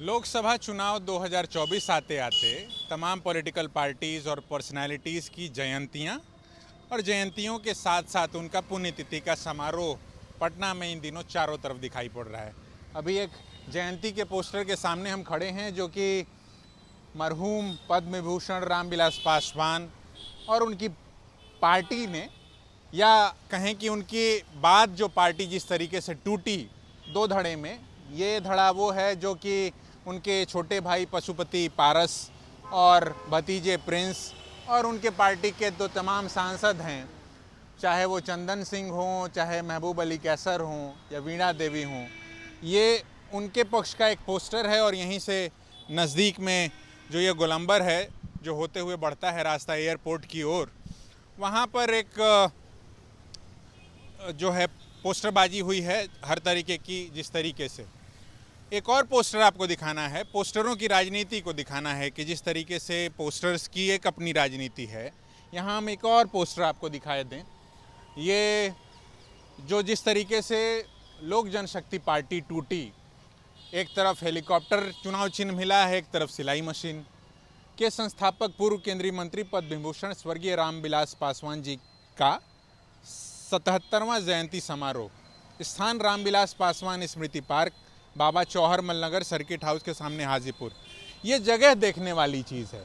लोकसभा चुनाव 2024 आते आते तमाम पॉलिटिकल पार्टीज़ और पर्सनालिटीज़ की जयंतियां और जयंतियों के साथ साथ उनका पुण्यतिथि का समारोह पटना में इन दिनों चारों तरफ दिखाई पड़ रहा है। अभी एक जयंती के पोस्टर के सामने हम खड़े हैं जो कि मरहूम पद्म विभूषण रामविलास पासवान और उनकी पार्टी ने, या कहें कि उनके बाद जो पार्टी जिस तरीके से टूटी दो धड़े में, ये धड़ा वो है जो कि उनके छोटे भाई पशुपति पारस और भतीजे प्रिंस और उनके पार्टी के तो तमाम सांसद हैं, चाहे वो चंदन सिंह हों, चाहे महबूब अली कैसर हों या वीणा देवी हों, ये उनके पक्ष का एक पोस्टर है। और यहीं से नज़दीक में जो ये गोलंबर है जो होते हुए बढ़ता है रास्ता एयरपोर्ट की ओर, वहाँ पर एक जो है पोस्टरबाजी हुई है हर तरीके की। जिस तरीके से एक और पोस्टर आपको दिखाना है, पोस्टरों की राजनीति को दिखाना है कि जिस तरीके से पोस्टर्स की एक अपनी राजनीति है। यहाँ हम एक और पोस्टर आपको दिखाए दें, ये जो जिस तरीके से लोक जनशक्ति पार्टी टूटी, एक तरफ हेलीकॉप्टर चुनाव चिन्ह मिला है, एक तरफ सिलाई मशीन के संस्थापक पूर्व केंद्रीय मंत्री पद्म विभूषण स्वर्गीय रामविलास पासवान जी का 77वां जयंती समारोह, स्थान रामविलास पासवान स्मृति पार्क, बाबा चौहरमल नगर, सर्किट हाउस के सामने हाजीपुर। ये जगह देखने वाली चीज़ है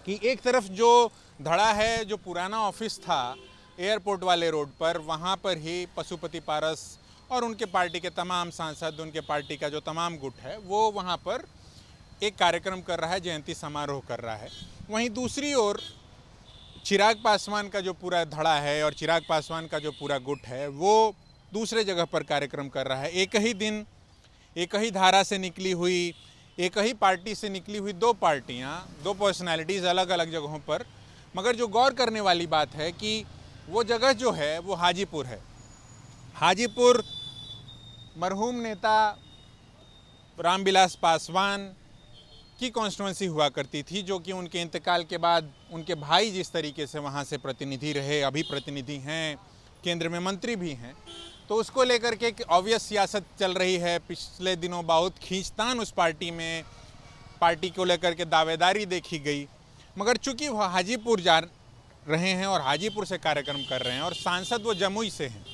कि एक तरफ जो धड़ा है, जो पुराना ऑफिस था एयरपोर्ट वाले रोड पर, वहाँ पर ही पशुपति पारस और उनके पार्टी के तमाम सांसद, उनके पार्टी का जो तमाम गुट है वो वहाँ पर एक कार्यक्रम कर रहा है, जयंती समारोह कर रहा है। वहीं दूसरी ओर चिराग पासवान का जो पूरा धड़ा है और चिराग पासवान का जो पूरा गुट है वो दूसरे जगह पर कार्यक्रम कर रहा है। एक ही दिन, एक ही धारा से निकली हुई, एक ही पार्टी से निकली हुई दो पार्टियां, दो पर्सनालिटीज़ अलग अलग जगहों पर। मगर जो गौर करने वाली बात है कि वो जगह जो है वो हाजीपुर है। हाजीपुर मरहूम नेता रामविलास पासवान की कॉन्स्टिट्यूंसी हुआ करती थी, जो कि उनके इंतकाल के बाद उनके भाई जिस तरीके से वहाँ से प्रतिनिधि रहे, अभी प्रतिनिधि हैं, केंद्र में मंत्री भी हैं, तो उसको लेकर के एक ऑब्वियस सियासत चल रही है। पिछले दिनों बहुत खींचतान उस पार्टी में, पार्टी को लेकर के दावेदारी देखी गई। मगर चूंकि वह हाजीपुर जा रहे हैं और हाजीपुर से कार्यक्रम कर रहे हैं और सांसद वो जमुई से हैं,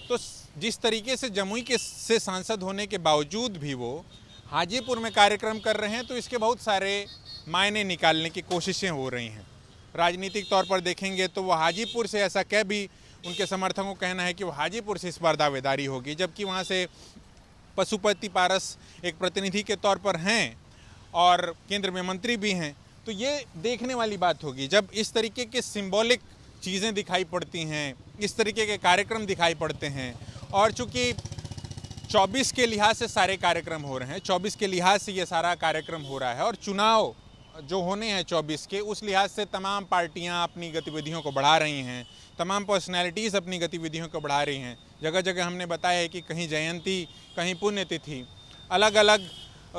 तो जिस तरीके से जमुई के से सांसद होने के बावजूद भी वो हाजीपुर में कार्यक्रम कर रहे हैं, तो इसके बहुत सारे मायने निकालने की कोशिशें हो रही हैं। राजनीतिक तौर पर देखेंगे तो वो हाजीपुर से, ऐसा कह भी उनके समर्थकों को कहना है कि वो हाजीपुर से इस बार दावेदारी होगी, जबकि वहाँ से पशुपति पारस एक प्रतिनिधि के तौर पर हैं और केंद्र में मंत्री भी हैं। तो ये देखने वाली बात होगी जब इस तरीके के सिंबॉलिक चीज़ें दिखाई पड़ती हैं, इस तरीके के कार्यक्रम दिखाई पड़ते हैं। और चूँकि 24 के लिहाज से सारे कार्यक्रम हो रहे हैं, 24 के लिहाज से ये सारा कार्यक्रम हो रहा है और चुनाव जो होने हैं 24 के, उस लिहाज से तमाम पार्टियां अपनी गतिविधियों को बढ़ा रही हैं, तमाम पर्सनैलिटीज़ अपनी गतिविधियों को बढ़ा रही हैं। जगह जगह हमने बताया है कि कहीं जयंती, कहीं पुण्यतिथि, अलग अलग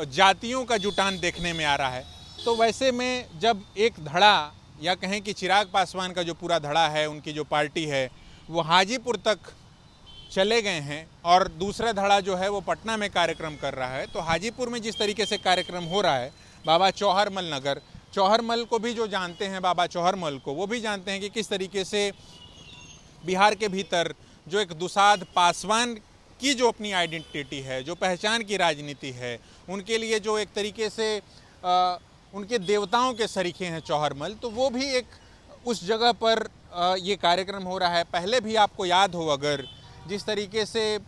जातियों का जुटान देखने में आ रहा है। तो वैसे में जब एक धड़ा, या कहें कि चिराग पासवान का जो पूरा धड़ा है, उनकी जो पार्टी है, वो हाजीपुर तक चले गए हैं और दूसरा धड़ा जो है वो पटना में कार्यक्रम कर रहा है, तो हाजीपुर में जिस तरीके से कार्यक्रम हो रहा है, बाबा चौहरमल नगर, चौहरमल को भी जो जानते हैं, बाबा चौहरमल को, वो भी जानते हैं कि किस तरीके से बिहार के भीतर जो एक दुसाध पासवान की जो अपनी आइडेंटिटी है, जो पहचान की राजनीति है, उनके लिए जो एक तरीके से उनके देवताओं के सरीखे हैं चौहरमल, तो वो भी एक उस जगह पर ये कार्यक्रम हो रहा है। पहले भी आपको याद हो अगर, जिस तरीके से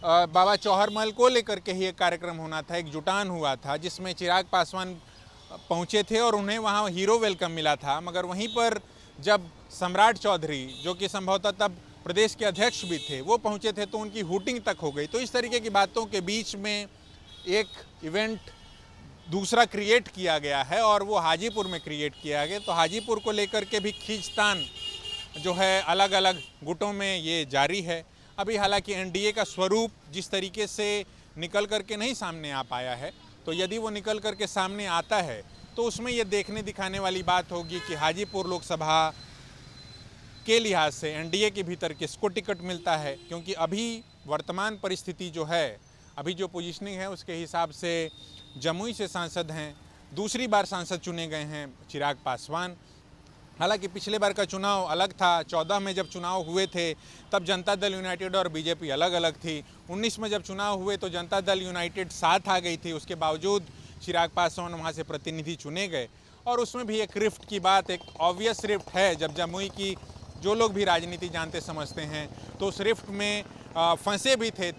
बाबा चौहरमल को लेकर के ही एक कार्यक्रम होना था, एक जुटान हुआ था जिसमें चिराग पासवान पहुंचे थे और उन्हें वहां हीरो वेलकम मिला था। मगर वहीं पर जब सम्राट चौधरी, जो कि संभवतः तब प्रदेश के अध्यक्ष भी थे, वो पहुंचे थे तो उनकी हूटिंग तक हो गई। तो इस तरीके की बातों के बीच में एक इवेंट दूसरा क्रिएट किया गया है और वो हाजीपुर में क्रिएट किया गया। तो हाजीपुर को लेकर के भी खींचतान जो है अलग अलग गुटों में ये जारी है। अभी हालांकि एनडीए का स्वरूप जिस तरीके से निकल करके नहीं सामने आ पाया है, तो यदि वो निकल करके सामने आता है तो उसमें ये देखने दिखाने वाली बात होगी कि हाजीपुर लोकसभा के लिहाज से एनडीए के भीतर किसको टिकट मिलता है। क्योंकि अभी वर्तमान परिस्थिति जो है, अभी जो पोजीशनिंग है, उसके हिसाब से जमुई से सांसद हैं, दूसरी बार सांसद चुने गए हैं चिराग पासवान। हालांकि पिछले बार का चुनाव अलग था, 14 में जब चुनाव हुए थे तब जनता दल यूनाइटेड और बीजेपी अलग अलग थी। 19 में जब चुनाव हुए तो जनता दल यूनाइटेड साथ आ गई थी, उसके बावजूद चिराग पासवान वहाँ से प्रतिनिधि चुने गए। और उसमें भी एक रिफ्ट की बात, एक ऑब्वियस रिफ्ट है। जब जमुई की जो लोग भी राजनीति जानते समझते हैं तो उस रिफ्ट में फंसे भी थे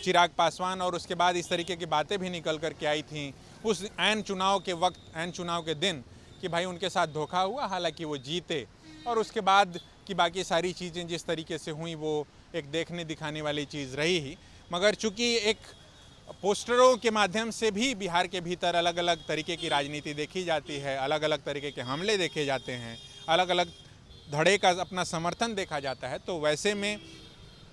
चिराग पासवान, और उसके बाद इस तरीके की बातें भी निकल कर के आई थी उस ऐन चुनाव के वक्त, ऐन चुनाव के दिन, कि भाई उनके साथ धोखा हुआ। हालांकि वो जीते, और उसके बाद की बाकी सारी चीज़ें जिस तरीके से हुई वो एक देखने दिखाने वाली चीज़ रही ही। मगर चूँकि एक पोस्टरों के माध्यम से भी बिहार के भीतर अलग अलग तरीके की राजनीति देखी जाती है, अलग अलग तरीके के हमले देखे जाते हैं, अलग अलग धड़े का अपना समर्थन देखा जाता है, तो वैसे में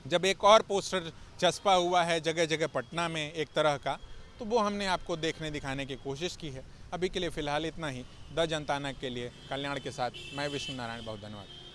जब एक और पोस्टर चस्पा हुआ है जगह जगह पटना में एक तरह का, तो वो हमने आपको देखने दिखाने की कोशिश की है। अभी के लिए फ़िलहाल इतना ही। द जनताना के लिए कल्याण के साथ मैं विष्णु नारायण, बहुत धन्यवाद।